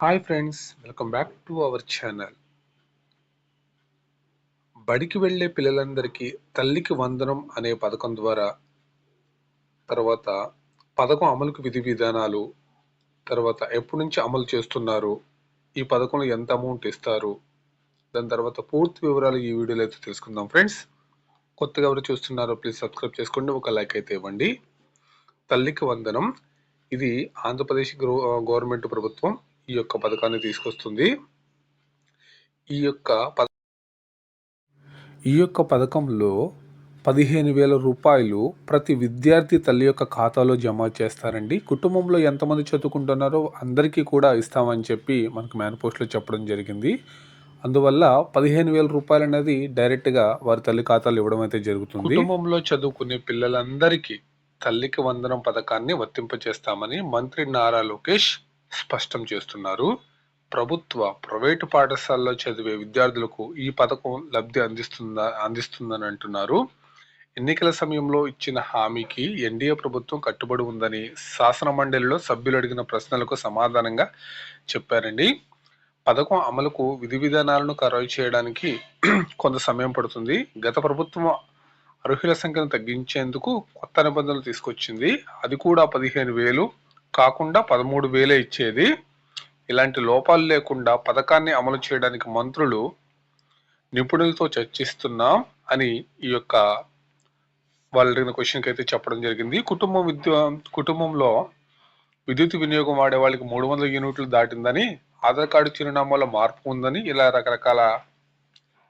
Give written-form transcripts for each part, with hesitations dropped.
Hi friends, welcome back to our channel. బడికి వెళ్ళే పిల్లలందరికీ తల్లికి వందనం అనే పథకం ద్వారా తర్వాత పథకం అమలుకు విధి విధానాలు, తర్వాత ఎప్పటి నుంచి అమలు చేస్తున్నారు, ఈ పథకంలో ఎంత అమౌంట్ ఇస్తారు, దాని తర్వాత పూర్తి వివరాలు ఈ వీడియోలో అయితే తెలుసుకుందాం. ఫ్రెండ్స్, కొత్తగా ఎవరు చూస్తున్నారో ప్లీజ్ సబ్స్క్రైబ్ చేసుకోండి, ఒక లైక్ అయితే ఇవ్వండి. తల్లికి వందనం ఇది ఆంధ్రప్రదేశ్ గవర్నమెంట్ ప్రభుత్వం ఈ యొక్క పథకాన్ని తీసుకొస్తుంది. ఈ యొక్క పథకంలో 15,000 రూపాయలు ప్రతి విద్యార్థి తల్లి యొక్క ఖాతాలో జమ చేస్తారండి. కుటుంబంలో ఎంతమంది చదువుకుంటున్నారో అందరికీ కూడా ఇస్తామని చెప్పి మనకు మేనిఫెస్టోలో చెప్పడం జరిగింది. అందువల్ల 15,000 రూపాయలు అనేది డైరెక్ట్గా వారి తల్లి ఖాతాలో ఇవ్వడం అయితే జరుగుతుంది. కుటుంబంలో చదువుకునే పిల్లలందరికీ తల్లికి వందనం పథకాన్ని వర్తింపచేస్తామని మంత్రి నారా లోకేష్ స్పష్టం చేస్తున్నారు. ప్రభుత్వ, ప్రైవేటు పాఠశాలలో చదివే విద్యార్థులకు ఈ పథకం లబ్ధి అందిస్తుందని అంటున్నారు. ఎన్నికల సమయంలో ఇచ్చిన హామీకి ఎన్డీఏ ప్రభుత్వం కట్టుబడి ఉందని శాసన మండలిలో సభ్యులు అడిగిన ప్రశ్నలకు సమాధానంగా చెప్పారండి. పథకం అమలుకు విధి విధానాలను ఖరారు చేయడానికి కొంత సమయం పడుతుంది. గత ప్రభుత్వం అర్హుల సంఖ్యను తగ్గించేందుకు కొత్త నిబంధనలు తీసుకొచ్చింది. అది కూడా 15,000 కాకుండా 13,000 ఇచ్చేది. ఇలాంటి లోపాలు లేకుండా పథకాన్ని అమలు చేయడానికి మంత్రులు, నిపుణులతో చర్చిస్తున్నాం అని ఈ యొక్క వాళ్ళు అడిగిన క్వశ్చన్కి అయితే చెప్పడం జరిగింది. కుటుంబంలో విద్యుత్ వినియోగం వాడే వాళ్ళకి 300 యూనిట్లు దాటిందని, ఆధార్ కార్డు చిరునామాలో మార్పు ఉందని, ఇలా రకరకాల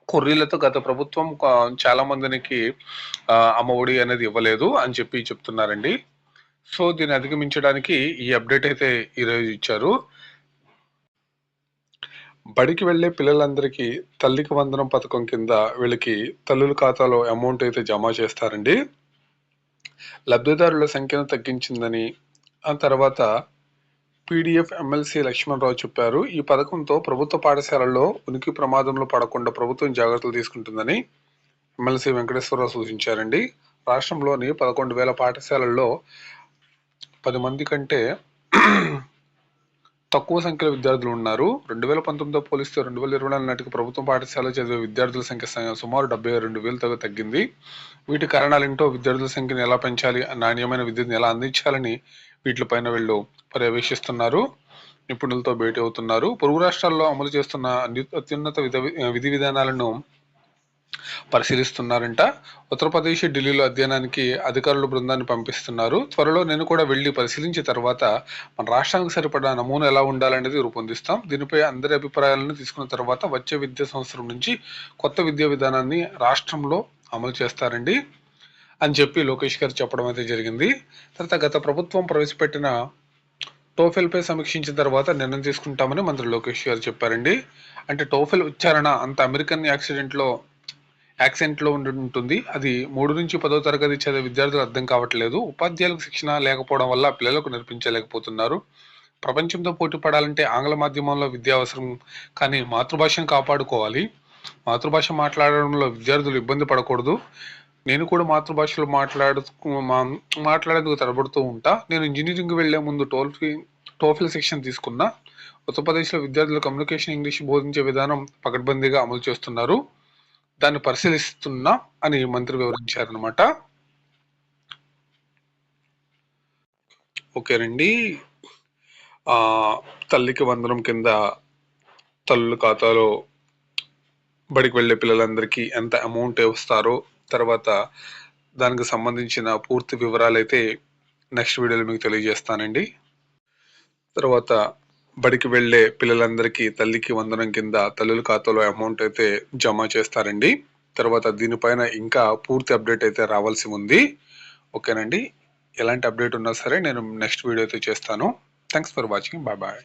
కొర్రీలతో గత ప్రభుత్వం చాలా మందికి అమ్మ ఒడి అనేది ఇవ్వలేదు అని చెప్పి చెప్తున్నారండి. సో దీన్ని అధిగమించడానికి ఈ అప్డేట్ అయితే ఈరోజు ఇచ్చారు. బడికి వెళ్లే పిల్లలందరికీ తల్లికి వందనం పథకం కింద వీళ్ళకి తల్లుల ఖాతాలో అమౌంట్ అయితే జమ చేస్తారండి. లబ్ధిదారుల సంఖ్యను తగ్గించిందని ఆ తర్వాత పీడీఎఫ్ ఎమ్మెల్సీ లక్ష్మణరావు చెప్పారు. ఈ పథకంతో ప్రభుత్వ పాఠశాలల్లో ఉనికి ప్రమాదంలో పడకుండా ప్రభుత్వం జాగ్రత్తలు తీసుకుంటుందని ఎమ్మెల్సీ వెంకటేశ్వరరావు సూచించారండి. రాష్ట్రంలోని 11,000 పాఠశాలల్లో 10 మంది కంటే తక్కువ సంఖ్యలో విద్యార్థులు ఉన్నారు. 2019తో పోలిస్తే 2024 నాటికి ప్రభుత్వ పాఠశాలలో చదివే విద్యార్థుల సంఖ్య సుమారు 72,000 తగ్గింది. వీటి కారణాలేంటో, విద్యార్థుల సంఖ్యను ఎలా పెంచాలి, నాణ్యమైన విద్యను ఎలా అందించాలని వీటిపైన వీళ్ళు పర్యవేక్షిస్తున్నారు, నిపుణులతో భేటీ అవుతున్నారు. పొరుగు రాష్ట్రాల్లో అమలు చేస్తున్న అత్యున్నత విధి విధానాలను పరిశీలిస్తున్నారంట. ఉత్తరప్రదేశ్, ఢిల్లీలో అధ్యయనానికి అధికారుల బృందాన్ని పంపిస్తున్నారు. త్వరలో నేను కూడా వెళ్లి పరిశీలించిన తర్వాత మన రాష్ట్రానికి సరిపడా నమూనా ఎలా ఉండాలనేది రూపొందిస్తాం. దీనిపై అందరి అభిప్రాయాలను తీసుకున్న తర్వాత వచ్చే విద్యా సంవత్సరం నుంచి కొత్త విద్యా విధానాన్ని రాష్ట్రంలో అమలు చేస్తారండి అని చెప్పి లోకేష్ గారు చెప్పడం అయితే జరిగింది. తర్వాత గత ప్రభుత్వం ప్రవేశపెట్టిన టోఫెల్పై సమీక్షించిన తర్వాత నిర్ణయం తీసుకుంటామని మంత్రి లోకేష్ గారు చెప్పారండి. అంటే టోఫెల్ ఉచ్చారణ అంత అమెరికన్ యాక్సెంట్లో ఉంటుంది. అది 3 నుంచి 10వ తరగతి చదివే విద్యార్థులు అర్థం కావట్లేదు. ఉపాధ్యాయులకు శిక్షణ లేకపోవడం వల్ల పిల్లలకు నేర్పించలేకపోతున్నారు. ప్రపంచంతో పోటీ పడాలంటే ఆంగ్ల మాధ్యమంలో విద్య అవసరం, కానీ మాతృభాషను కాపాడుకోవాలి. మాతృభాష మాట్లాడడంలో విద్యార్థులు ఇబ్బంది పడకూడదు. నేను కూడా మాతృభాషలో మాట్లాడేందుకు తడబడుతూ ఉంటా. నేను ఇంజనీరింగ్ వెళ్లే ముందు టోఫెల్ శిక్షణ తీసుకున్నా. ఉత్తరప్రదేశ్లో విద్యార్థులు కమ్యూనికేషన్ ఇంగ్లీష్ బోధించే విధానం పకడ్బందీగా అమలు చేస్తున్నారు. దాన్ని పరిశీలిస్తున్నా అని మంత్రి వివరించారనమాట. ఓకేనండి. తల్లికి వందనం కింద తల్లుల ఖాతాలో బడికి వెళ్ళే పిల్లలందరికీ ఎంత అమౌంట్ వస్తారో, తర్వాత దానికి సంబంధించిన పూర్తి వివరాలు అయితే నెక్స్ట్ వీడియోలో మీకు తెలియజేస్తానండి. తర్వాత బడికి వెళ్ళే పిల్లలందరికీ తల్లికి వందనం కింద తల్లుల ఖాతాలో అమౌంట్ అయితే జమ చేస్తారండి. తర్వాత దీనిపైన ఇంకా పూర్తి అప్డేట్ అయితే రావాల్సి ఉంది. ఓకేనండి. ఎలాంటి అప్డేట్ ఉన్నా సరే నేను నెక్స్ట్ వీడియో అయితే చేస్తాను. Thanks for watching. Bye bye.